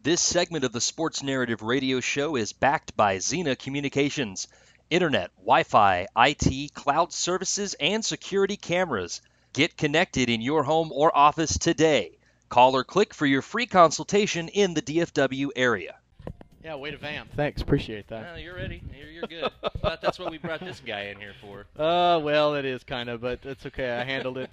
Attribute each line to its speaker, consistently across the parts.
Speaker 1: This segment of the Sports Narrative Radio Show is backed by Xena Communications. Internet, Wi-Fi, IT, cloud services, and security cameras. Get connected in your home or office today. Call or click for your free consultation in the DFW area.
Speaker 2: Yeah, way to vamp. Thanks, appreciate that.
Speaker 3: No, you're ready. You're good. But that's what we brought this guy in here for.
Speaker 2: Well, it is kind of, but it's okay. I handled it.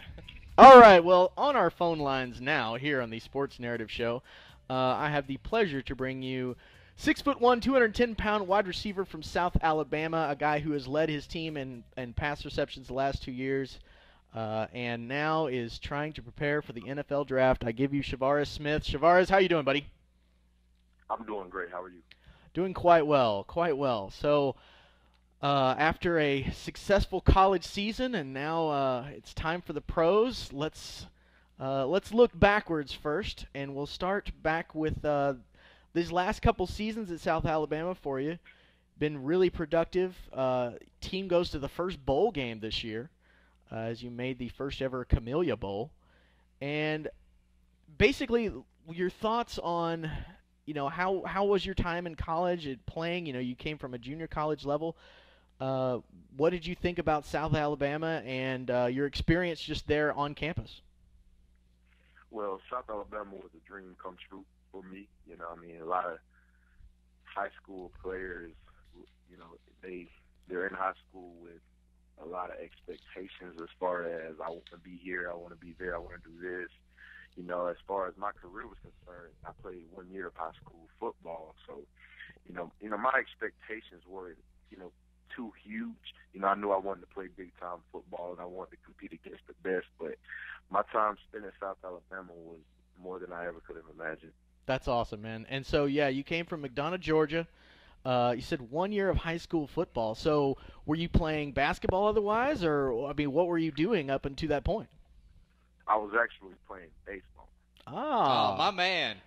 Speaker 2: All right, well, on our phone lines now here on the Sports Narrative Show, I have the pleasure to bring you 6'1", 210-pound wide receiver from South Alabama, a guy who has led his team in pass receptions the last 2 years, and now is trying to prepare for the NFL draft. I give you Shavarez Smith. Shavarez, how you doing, buddy?
Speaker 4: I'm doing great. How are you?
Speaker 2: Doing quite well, quite well. So after a successful college season, and now it's time for the pros, let's look backwards first, and we'll start back with these last couple seasons at South Alabama for you. Been really productive. Team goes to the first bowl game this year, as you made the first ever Camellia Bowl. And basically, your thoughts on, how was your time in college at playing? You came from a junior college level. What did you think about South Alabama and your experience just there on campus?
Speaker 4: Well, South Alabama was a dream come true for me. A lot of high school players, they're in high school with a lot of expectations as far as I want to be here, I want to be there, I want to do this. As far as my career was concerned, I played 1 year of high school football. So, my expectations were, too huge. I knew I wanted to play big-time football and I wanted to compete against the best, but my time spent in South Alabama was more than I ever could have imagined.
Speaker 2: That's awesome, man. And so, yeah, you came from McDonough, Georgia. You said 1 year of high school football. So were you playing basketball otherwise, or, what were you doing up until that point?
Speaker 4: I was actually playing baseball.
Speaker 2: Oh,
Speaker 3: my man.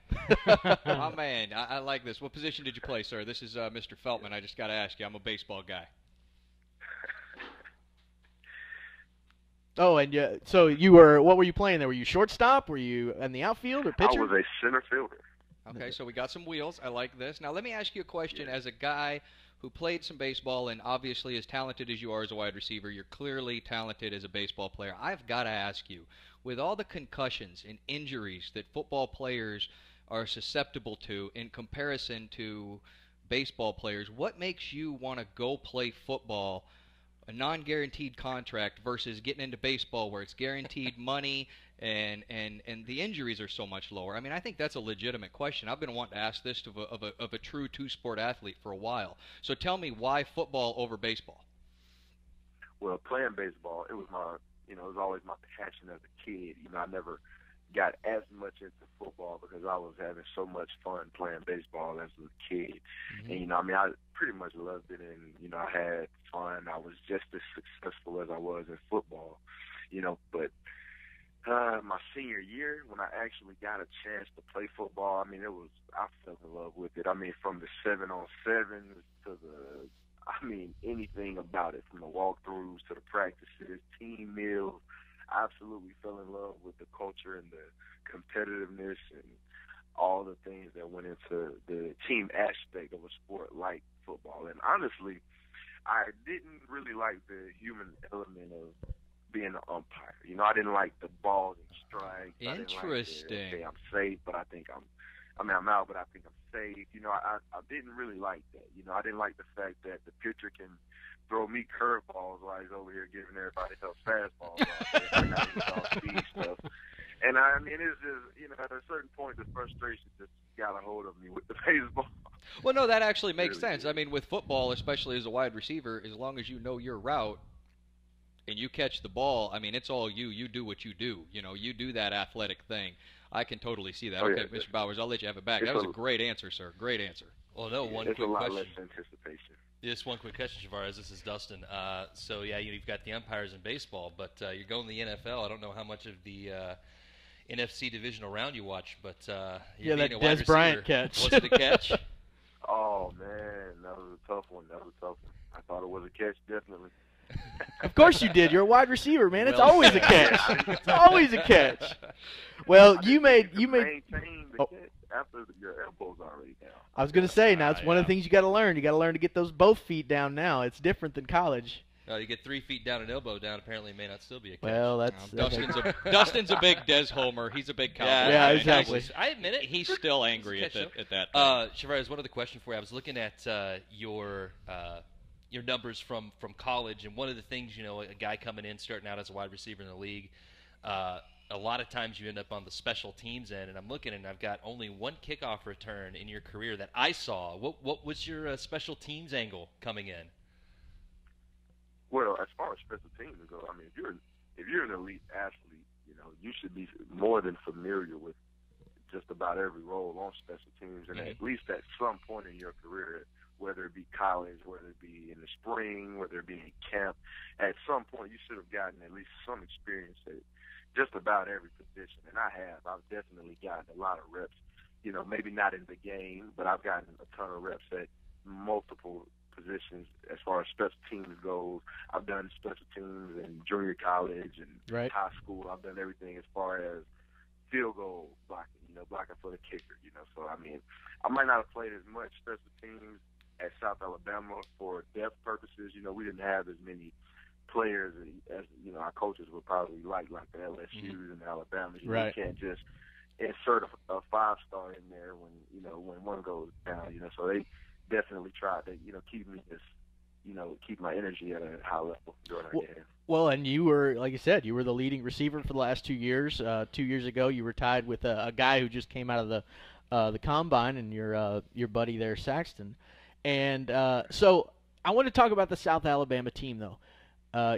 Speaker 3: My man. I like this. What position did you play, sir? This is Mr. Feltman. I just got to ask you. I'm a baseball guy.
Speaker 2: Oh, and so what were you playing there? Were you shortstop? Were you in the outfield or pitcher?
Speaker 4: I was a center fielder.
Speaker 3: Okay, so we got some wheels. I like this. Now, let me ask you a question. As a guy who played some baseball and obviously as talented as you are as a wide receiver, you're clearly talented as a baseball player. I've got to ask you, with all the concussions and injuries that football players are susceptible to in comparison to baseball players, what makes you want to go play football, a non-guaranteed contract, versus getting into baseball where it's guaranteed money and the injuries are so much lower? I think that's a legitimate question. I've been wanting to ask this of a true two-sport athlete for a while. So tell me, why football over baseball?
Speaker 4: Well, playing baseball, it was it was always my passion as a kid. I never got as much into football because I was having so much fun playing baseball as a kid. Mm-hmm. And, I pretty much loved it, and, I had fun. I was just as successful as I was in football, but my senior year, when I actually got a chance to play football, I fell in love with it. From the 7-on-7s to anything about it, from the walkthroughs to the practices, team meals. I absolutely fell in love with the culture and the competitiveness and all the things that went into the team aspect of a sport like football. And honestly, I didn't really like the human element of being an umpire. I didn't like the balls and strikes.
Speaker 3: Interesting.
Speaker 4: Okay, I'm safe, but I think I'm out, but I think I'm safe. I didn't really like that. I didn't like the fact that the pitcher can throw me curveballs while he's over here giving everybody else fastballs. Speed stuff. And it's just, at a certain point, the frustration just got a hold of me with the baseball.
Speaker 3: Well, no, that actually makes sense. With football, especially as a wide receiver, as long as you know your route and you catch the ball, it's all you. You do what you do. You do that athletic thing. I can totally see that. Okay, Mr. Bowers, I'll let you have it back. That was a great answer, sir. Great answer.
Speaker 5: Well, no, one
Speaker 4: quick
Speaker 5: question.
Speaker 4: It's a lot less anticipation.
Speaker 5: Just one quick question, Shavarez. This is Dustin. So, yeah, you've got the umpires in baseball, but you're going to the NFL. I don't know how much of the NFC divisional round you watch, but
Speaker 2: yeah, that Des Bryant catch.
Speaker 5: Was it a catch?
Speaker 4: Oh, man, that was a tough one. I thought it was a catch, definitely.
Speaker 2: Of course you did. You're a wide receiver, man. It's always a catch. It's always a catch. Well, you made.
Speaker 4: after your elbow's already down.
Speaker 2: I was going to say, now it's one of
Speaker 5: Yeah.
Speaker 2: the things you got to learn. You got to learn to get those both feet down now. It's different than college.
Speaker 5: You get 3 feet down and elbow down. Apparently, it may not still be a catch.
Speaker 2: Well, that's
Speaker 3: Dustin's a big Des Homer. He's a big Cowboy.
Speaker 2: Yeah,
Speaker 3: fan.
Speaker 2: exactly.
Speaker 5: I admit it.
Speaker 3: He's still angry at that.
Speaker 5: Shavarez, one other question for you. I was looking at your numbers from college, and one of the things, a guy coming in, starting out as a wide receiver in the league, a lot of times you end up on the special teams end, and I'm looking, and I've got only one kickoff return in your career that I saw. What was your special teams angle coming in?
Speaker 4: Well, as far as special teams go, I mean, if you're an elite athlete, you should be more than familiar with just about every role on special teams, and at least at some point in your career, whether it be college, whether it be in the spring, whether it be in camp, at some point you should have gotten at least some experience at just about every position, and I have. I've definitely gotten a lot of reps, maybe not in the game, but I've gotten a ton of reps at multiple positions as far as special teams goes. I've done special teams in junior college and high school. I've done everything as far as field goal blocking, blocking for the kicker, So, I mean, I might not have played as much special teams at South Alabama for depth purposes. We didn't have as many players as our coaches would probably like the LSUs and the Alabamas. You can't just insert a 5-star in there when one goes down, So they definitely tried to, keep me keep my energy at a high level during our game.
Speaker 2: Well, and you were, like you said, you were the leading receiver for the last 2 years. 2 years ago, you were tied with a guy who just came out of the combine, and your buddy there, Saxton. And so I want to talk about the South Alabama team, though.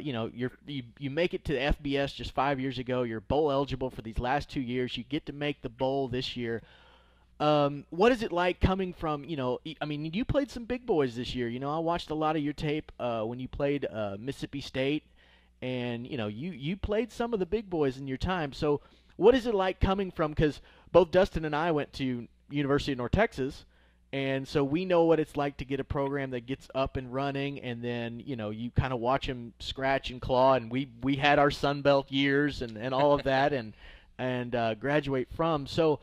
Speaker 2: You make it to the FBS just 5 years ago. You're bowl eligible for these last 2 years. You get to make the bowl this year. What is it like coming from, I mean, you played some big boys this year. I watched a lot of your tape when you played Mississippi State, and, you played some of the big boys in your time. So what is it like coming from, because both Dustin and I went to University of North Texas, and so we know what it's like to get a program that gets up and running, and then, you kind of watch them scratch and claw, and we had our Sun Belt years and all of that and graduate from. So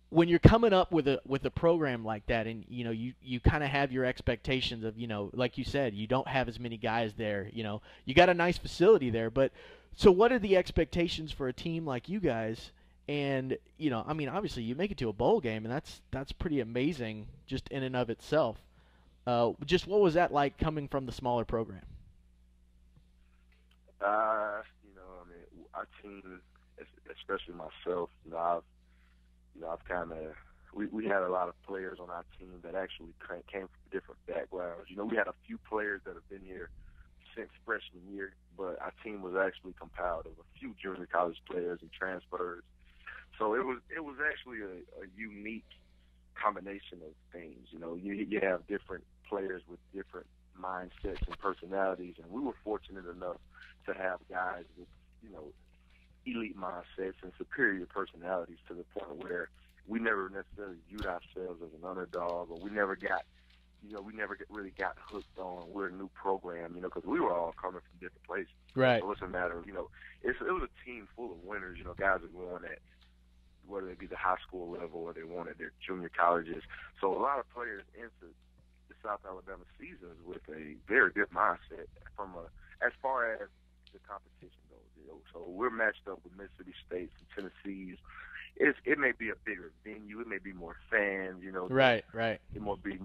Speaker 2: when you're coming up with a program like that, and you kind of have your expectations of, like you said, you don't have as many guys there, you got a nice facility there, but so what are the expectations for a team like you guys? And I mean, obviously you make it to a bowl game, and that's pretty amazing just in and of itself. Just what was that like coming from the smaller program?
Speaker 4: I mean, our team, especially myself, I've kind of we had a lot of players on our team that actually came from different backgrounds. We had a few players that have been here since freshman year, but our team was actually compiled of a few junior college players and transfers. So it was actually a unique combination of things. You have different players with different mindsets and personalities, and we were fortunate enough to have guys with elite mindsets and superior personalities to the point where we never necessarily viewed ourselves as an underdog, or we never really got hooked on we're a new program, because we were all coming from different places.
Speaker 2: Right.
Speaker 4: So it's a matter of, it was a team full of winners, guys that won at whether it be the high school level or they won at their junior colleges. So a lot of players entered the South Alabama seasons with a very good mindset as far as the competition goes. So we're matched up with Mississippi State and Tennessee's. It may be a bigger venue, it may be more fans,
Speaker 2: Right.
Speaker 4: It might be,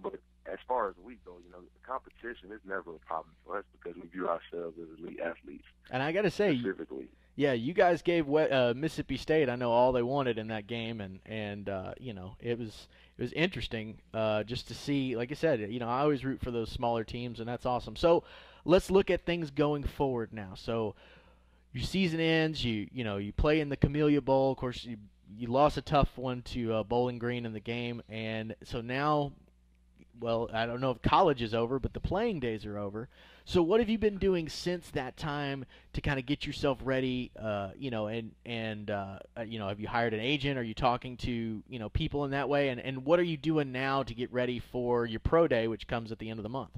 Speaker 4: but as far as we go, the competition is never a problem for us because we view ourselves as elite athletes.
Speaker 2: And I got to say,
Speaker 4: specifically.
Speaker 2: Yeah, you guys gave Mississippi State, I know, all they wanted in that game, and it was interesting just to see. Like I said, I always root for those smaller teams, and that's awesome. So let's look at things going forward now. So your season ends, you play in the Camellia Bowl. Of course, you lost a tough one to Bowling Green in the game, and so now, well, I don't know if college is over, but the playing days are over. So what have you been doing since that time to kind of get yourself ready, have you hired an agent? Are you talking to, people in that way? And what are you doing now to get ready for your pro day, which comes at the end of the month?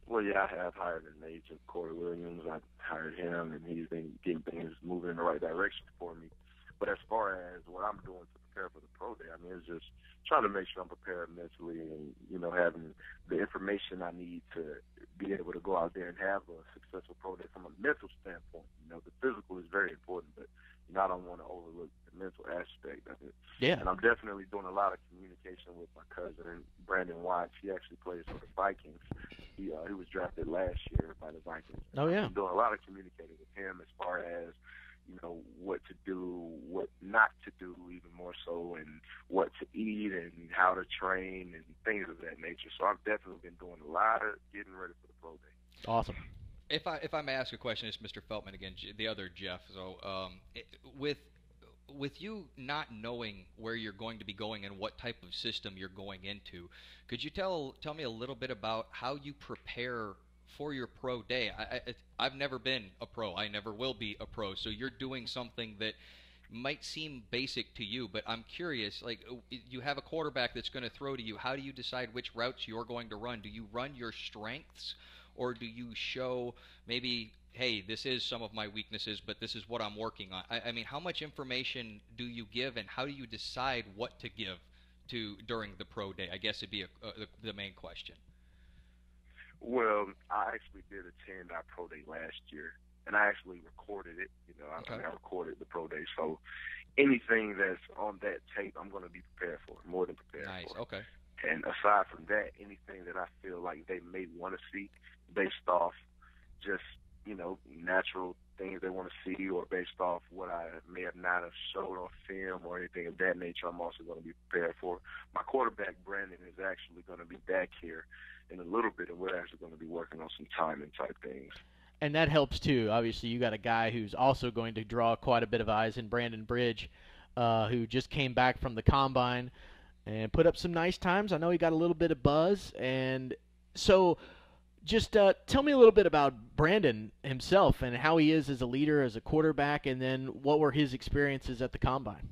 Speaker 4: Well, yeah, I have hired an agent, Corey Williams. I hired him, and he's been getting things moving in the right direction for me. But as far as what I'm doing to prepare for the pro day. I mean, it's just trying to make sure I'm prepared mentally and, having the information I need to be able to go out there and have a successful pro day from a mental standpoint. The physical is very important, but, I don't want to overlook the mental aspect of it.
Speaker 2: Yeah.
Speaker 4: And I'm definitely doing a lot of communication with my cousin, Brandon Watts. He actually plays for the Vikings. He was drafted last year by the Vikings.
Speaker 2: Oh, yeah.
Speaker 4: I'm doing a lot of communicating with him as far as, what to do, what not to do, even more so, and what to eat and how to train and things of that nature. So I've definitely been doing a lot of getting ready for the pro day.
Speaker 2: Awesome.
Speaker 3: If I may ask a question, it's Mr. Feltman again, the other Jeff. So with you not knowing where you're going to be going and what type of system you're going into, could you tell me a little bit about how you prepare for your pro day? I've never been a pro. I never will be a pro. So you're doing something that might seem basic to you, but I'm curious, like, you have a quarterback that's going to throw to you. How do you decide which routes you're going to run? Do you run your strengths, or do you show maybe, hey, this is some of my weaknesses, but this is what I'm working on? I mean, how much information do you give, and how do you decide what to give to during the pro day? I guess it'd be the main question.
Speaker 4: Well, I actually did attend our pro day last year, and I actually recorded it. I recorded the pro day, so anything that's on that tape, I'm going to be prepared for, more than prepared for.
Speaker 3: Nice, okay.
Speaker 4: And aside from that, anything that I feel like they may want to see based off just, natural things they want to see, or based off what I may have not have showed on film or anything of that nature, I'm also going to be prepared for. My quarterback, Brandon, is actually going to be back here in a little bit, and we're actually going to be working on some timing type things.
Speaker 2: And that helps too. Obviously, you got a guy who's also going to draw quite a bit of eyes in Brandon Bridge, who just came back from the combine and put up some nice times. I know he got a little bit of buzz. And so just tell me a little bit about Brandon himself and how he is as a leader, as a quarterback, and then what were his experiences at the combine?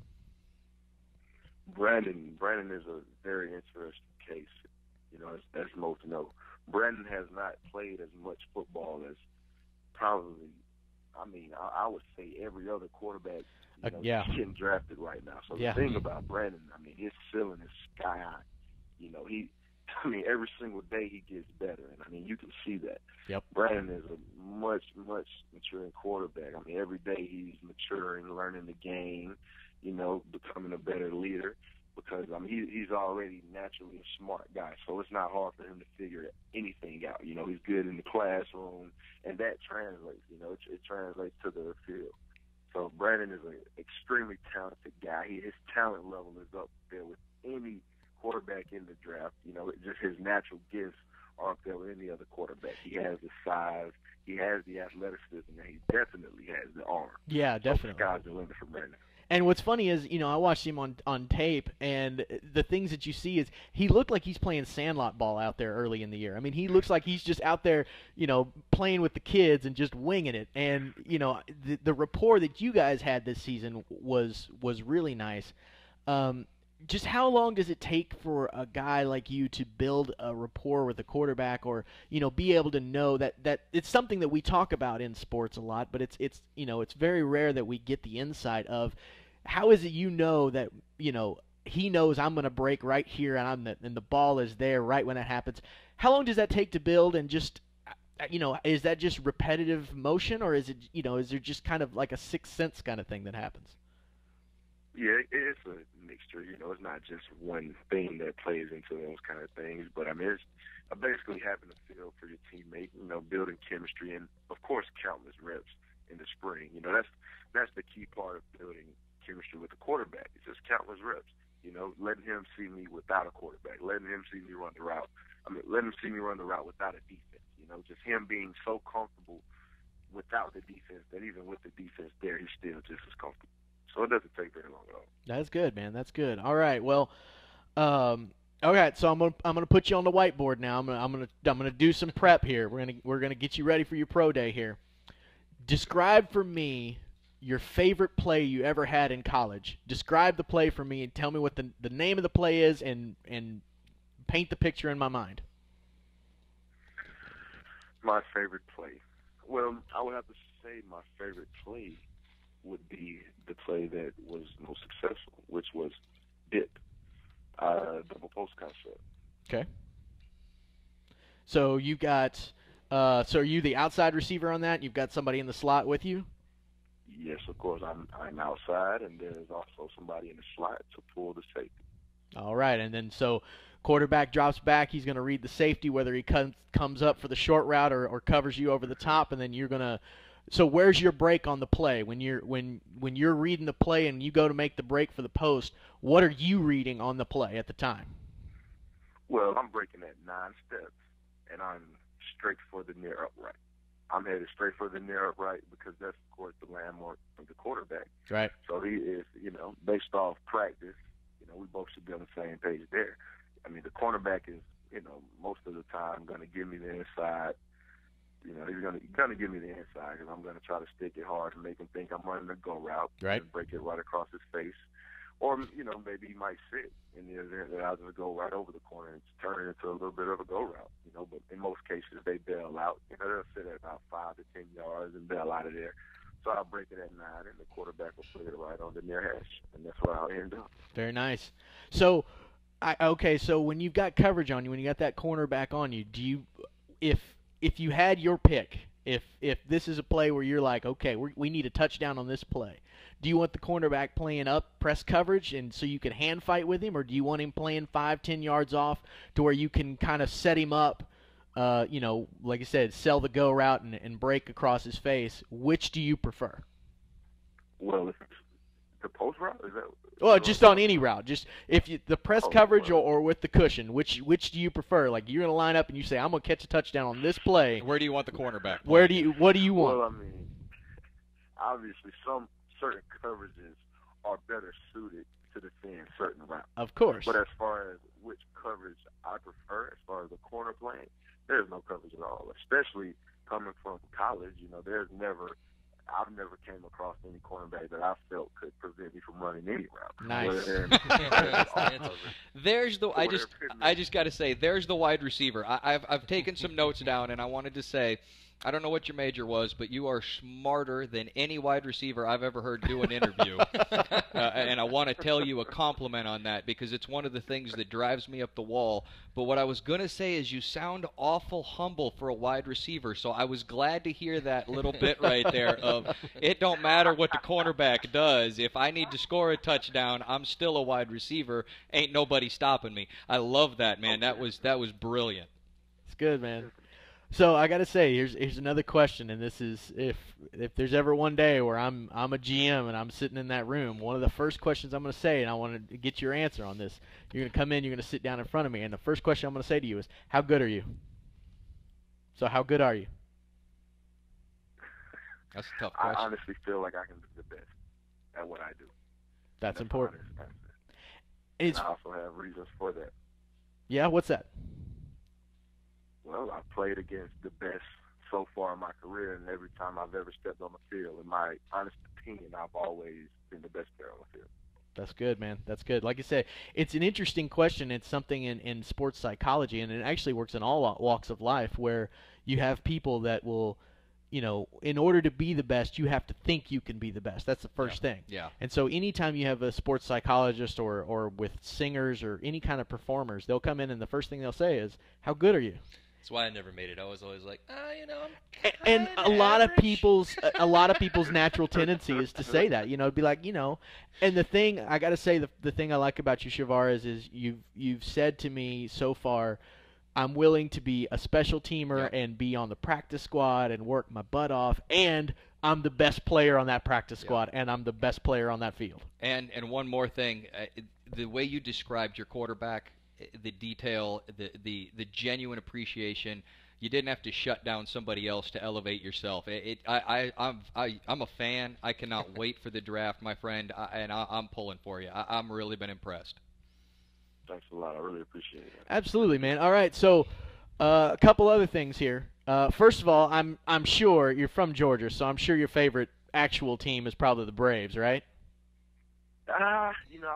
Speaker 4: Brandon is a very interesting case, as most know. Brandon has not played as much football as probably, I would say every other quarterback getting drafted right now. So the thing about Brandon, his ceiling is sky high. Every single day he gets better, and you can see that.
Speaker 2: Yep.
Speaker 4: Brandon is a much, much maturing quarterback. Every day he's maturing, learning the game, becoming a better leader, because he's already naturally a smart guy, so it's not hard for him to figure anything out. He's good in the classroom, and that translates. It translates to the field. So Brandon is an extremely talented guy. His talent level is up there with any quarterback in the draft. Just his natural gifts are up there with any other quarterback. He has the size, he has the athleticism, and he definitely has the arm.
Speaker 2: Yeah, definitely.
Speaker 4: So the sky's the limit for Brandon.
Speaker 2: And what's funny is, I watched him on tape, and the things that you see is he looked like he's playing sandlot ball out there early in the year. He looks like he's just out there, playing with the kids and just winging it. And, the rapport that you guys had this season was really nice. Just how long does it take for a guy like you to build a rapport with a quarterback, or be able to know that it's something that we talk about in sports a lot, but it's very rare that we get the insight of how is it that he knows I'm going to break right here and the ball is there right when it happens. How long does that take to build, and just is that just repetitive motion, or is it is there just kind of like a sixth sense kind of thing that happens?
Speaker 4: Yeah, it's a mixture. It's not just one thing that plays into those kind of things. But I basically having a feel for your teammate, building chemistry, and of course countless reps in the spring. That's the key part of building chemistry with the quarterback. It's just countless reps. Letting him see me without a quarterback, letting him see me run the route. Letting him see me run the route without a defense. Just him being so comfortable without the defense that even with the defense there, he's still just as comfortable. So it doesn't take very long at all.
Speaker 2: That's good, man. That's good. All right. Well, okay. So I'm gonna put you on the whiteboard now. I'm gonna do some prep here. We're gonna get you ready for your pro day here. Describe for me your favorite play you ever had in college. Describe the play for me and tell me what the name of the play is, and paint the picture in my mind.
Speaker 4: My favorite play. Well, I would have to say my favorite play would be the play that was most successful, which was dip, double post concept.
Speaker 2: Okay. So you got, so are you the outside receiver on that? You've got somebody in the slot with you?
Speaker 4: Yes, of course. I'm outside, and there's also somebody in the slot to pull the safety.
Speaker 2: All right, and then so quarterback drops back. He's going to read the safety, whether he comes up for the short route or covers you over the top, and then you're going to. So where's your break on the play when you're reading the play and you go to make the break for the post? What are you reading on the play at the time?
Speaker 4: Well, I'm breaking at 9 steps, and I'm straight for the near upright. I'm headed straight for the near upright because that's, of course, the landmark of the quarterback.
Speaker 2: Right.
Speaker 4: So he is, based off practice, we both should be on the same page there. I mean, the cornerback is, most of the time going to give me the inside. He's going to give me the inside because I'm going to try to stick it hard and make him think I'm running a go route.
Speaker 2: Right.
Speaker 4: And break it right across his face. Or, maybe he might sit in the event that I'll just go right over the corner and turn it into a little bit of a go route, But in most cases, they bail out. They'll sit at about 5 to 10 yards and bail out of there. So I'll break it at 9, and the quarterback will put it right on the near hash, and that's where I'll end up.
Speaker 2: Very nice. So, so when you've got coverage on you, when you got that cornerback on you, do you, if you had your pick, if this is a play where you're like, okay, we need a touchdown on this play, do you want the cornerback playing up press coverage and so you can hand fight with him, or do you want him playing 5-10 yards off to where you can kind of set him up, like I said, sell the go route and break across his face? Which do you prefer?
Speaker 4: Well, if it's the post route, is that?
Speaker 2: Well, just on any route. Just if you, the press coverage or with the cushion, which do you prefer? Like you're gonna line up and you say, I'm gonna catch a touchdown on this play.
Speaker 3: Where do you want the cornerback?
Speaker 2: What do you want?
Speaker 4: Well, I mean, obviously some certain coverages are better suited to defend certain routes.
Speaker 2: Of course.
Speaker 4: But as far as which coverage I prefer, as far as the corner playing, there's no coverage at all. Especially coming from college, I've never came across any cornerback that I felt could prevent me from running any route.
Speaker 2: Nice.
Speaker 3: I just got to say, there's the wide receiver. I've taken some notes down, and I wanted to say, I don't know what your major was, but you are smarter than any wide receiver I've ever heard do an interview. And I want to tell you a compliment on that because it's one of the things that drives me up the wall. But what I was going to say is you sound awful humble for a wide receiver, so I was glad to hear that little bit right there of it don't matter what the cornerback does. If I need to score a touchdown, I'm still a wide receiver. Ain't nobody stopping me. I love that, man. That was brilliant.
Speaker 2: It's good, man. So I got to say, here's another question, and this is if there's ever one day where I'm a GM and I'm sitting in that room, one of the first questions I'm going to say, and I want to get your answer on this. You're going to come in, you're going to sit down in front of me, and the first question I'm going to say to you is, how good are you? So how good are you?
Speaker 3: That's a tough question.
Speaker 4: I honestly feel like I can be the best at what I do.
Speaker 2: That's important.
Speaker 4: And I also have reasons for that.
Speaker 2: Yeah, what's that?
Speaker 4: Well, I've played against the best so far in my career, and every time I've ever stepped on the field, in my honest opinion, I've always been the best player on the field.
Speaker 2: That's good, man. That's good. Like I said, it's an interesting question. It's something in sports psychology, and it actually works in all walks of life where you have people that will, in order to be the best, you have to think you can be the best. That's the first thing.
Speaker 3: Yeah.
Speaker 2: And so anytime you have a sports psychologist or with singers or any kind of performers, they'll come in and the first thing they'll say is, how good are you?
Speaker 5: That's why I never made it. I was always like, I'm
Speaker 2: and a lot of people's natural tendency is to say that, it'd be like, and the thing I got to say, the thing I like about you, Shavarez, is you've said to me so far, I'm willing to be a special teamer and be on the practice squad and work my butt off, and I'm the best player on that practice squad, and I'm the best player on that field.
Speaker 3: And one more thing, the way you described your quarterback, the detail, the genuine appreciation. You didn't have to shut down somebody else to elevate yourself. I'm a fan. I cannot wait for the draft, my friend, and I'm pulling for you. I'm really been impressed.
Speaker 4: Thanks a lot. I really appreciate it.
Speaker 2: Absolutely, man. All right, so a couple other things here. First of all, I'm sure you're from Georgia, so I'm sure your favorite actual team is probably the Braves, right?
Speaker 4: I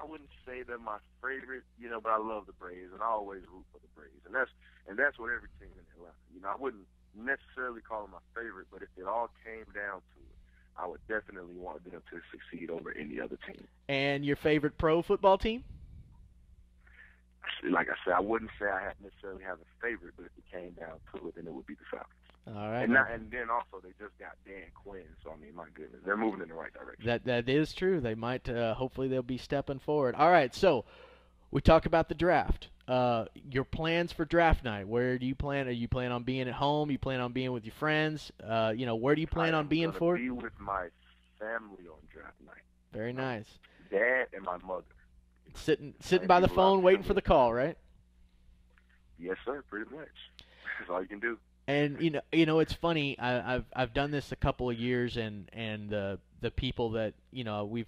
Speaker 4: wouldn't say they're my favorite, but I love the Braves, and I always root for the Braves, and that's what every team in Atlanta. I wouldn't necessarily call them my favorite, but if it all came down to it, I would definitely want them to succeed over any other team.
Speaker 2: And your favorite pro football team?
Speaker 4: Like I said, I wouldn't say I necessarily have a favorite, but if it came down to it, then it would be the Falcons.
Speaker 2: All right.
Speaker 4: And then also they just got Dan Quinn, so I mean, my goodness, they're moving in the right direction.
Speaker 2: That is true. They might. Hopefully, they'll be stepping forward. All right. So, we talk about the draft. Your plans for draft night. Where do you plan? Are you planning on being at home? You plan on being with your friends? Where do you plan on being for?
Speaker 4: Be with my family on draft night.
Speaker 2: Very nice.
Speaker 4: Dad and my mother.
Speaker 2: Sitting by the phone, waiting for the call, right?
Speaker 4: Yes, sir. Pretty much. That's all you can do.
Speaker 2: And it's funny. I've done this a couple of years, and the people that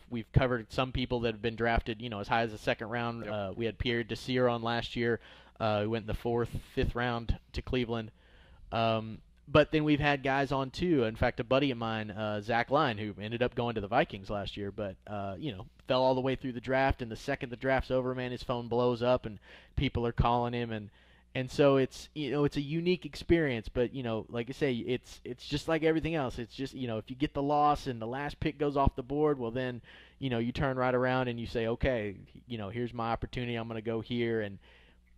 Speaker 2: we've covered some people that have been drafted as high as the second round.
Speaker 3: Yep.
Speaker 2: We had Pierre Desir on last year. Who went in the fourth, fifth round to Cleveland. But then we've had guys on too. In fact, a buddy of mine, Zach Line, who ended up going to the Vikings last year, but fell all the way through the draft. And the second the draft's over, man, his phone blows up and people are calling him and so it's it's a unique experience, but like I say, it's just like everything else. It's just if you get the loss and the last pick goes off the board, well then you turn right around and you say, okay, here's my opportunity. I'm going to go here, and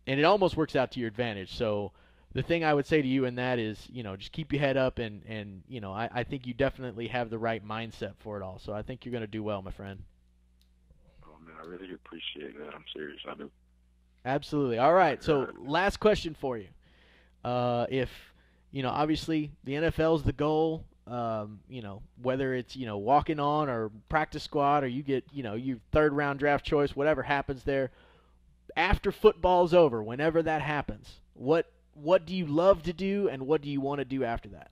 Speaker 2: it almost works out to your advantage. So the thing I would say to you in that is just keep your head up, and I think you definitely have the right mindset for it all. So I think you're going to do well, my friend.
Speaker 4: Oh man, I really appreciate that. I'm serious. I do.
Speaker 2: Absolutely. All right. So last question for you. If obviously the NFL's the goal, whether it's walking on or practice squad, or you get your third round draft choice, whatever happens there. After football's over, whenever that happens, what do you love to do, and what do you want to do after that?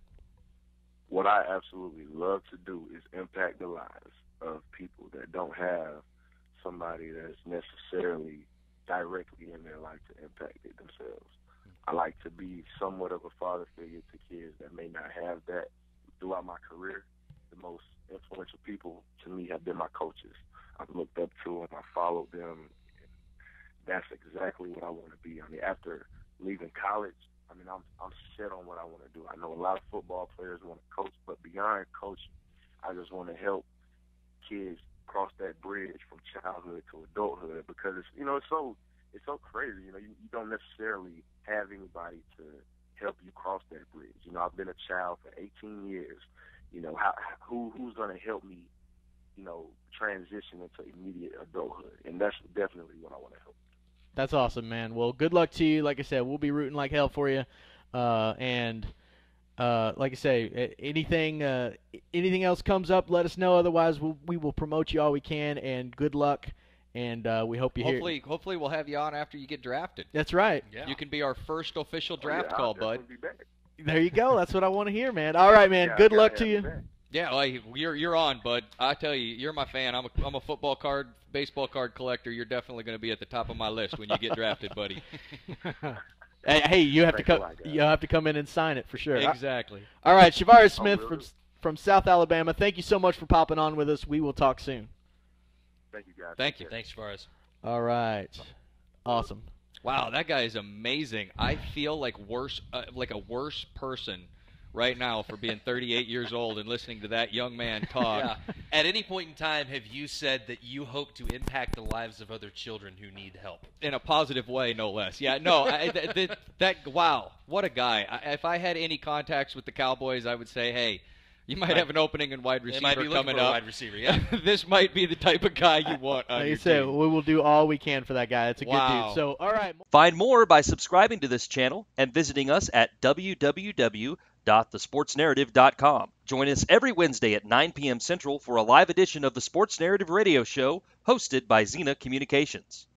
Speaker 4: What I absolutely love to do is impact the lives of people that don't have somebody that's necessarily directly in their life to impact it themselves. I like to be somewhat of a father figure to kids that may not have that. Throughout my career, the most influential people to me have been my coaches. I've looked up to them, I followed them. That's exactly what I want to be. I mean, after leaving college, I mean, I'm set on what I want to do. I know a lot of football players want to coach, but beyond coaching, I just want to help kids cross that bridge from childhood to adulthood, because it's so crazy. You don't necessarily have anybody to help you cross that bridge. I've been a child for 18 years. Who's going to help me transition into immediate adulthood? And that's definitely what I want to help.
Speaker 2: That's awesome, man. Well, good luck to you. Like I said, we'll be rooting like hell for you. And like I say, anything else comes up, let us know. Otherwise, we will promote you all we can. And good luck. And we hope you hear.
Speaker 3: Hopefully, we'll have you on after you get drafted.
Speaker 2: That's right.
Speaker 3: Yeah. You can be our first official draft call, bud.
Speaker 2: There you go. That's what I want to hear, man. All right, man. Good luck to you.
Speaker 3: Yeah, you're on, bud. I tell you, you're my fan. I'm a baseball card collector. You're definitely going to be at the top of my list when you get drafted, buddy.
Speaker 2: Hey, you have to come in and sign it for sure.
Speaker 3: Exactly.
Speaker 2: All right, Shavarez Smith from South Alabama. Thank you so much for popping on with us. We will talk soon.
Speaker 4: Thank you, guys.
Speaker 3: Thank you.
Speaker 5: Thanks, Shavarez.
Speaker 2: All right. Awesome.
Speaker 3: Wow, that guy is amazing. I feel like a worse person right now for being 38 years old and listening to that young man talk.
Speaker 5: Yeah. At any point in time, have you said that you hope to impact the lives of other children who need help?
Speaker 3: In a positive way, no less. Yeah, no, wow, what a guy. If I had any contacts with the Cowboys, I would say, hey, you might have an opening in wide receiver
Speaker 5: coming up.
Speaker 3: For
Speaker 5: a wide receiver, yeah.
Speaker 3: This might be the type of guy you want on your team.
Speaker 2: We will do all we can for that guy. That's a good dude. So, all right.
Speaker 1: Find more by subscribing to this channel and visiting us at www.thesportsnarrative.com. Join us every Wednesday at 9 p.m. Central for a live edition of the Sports Narrative Radio Show hosted by Xena Communications.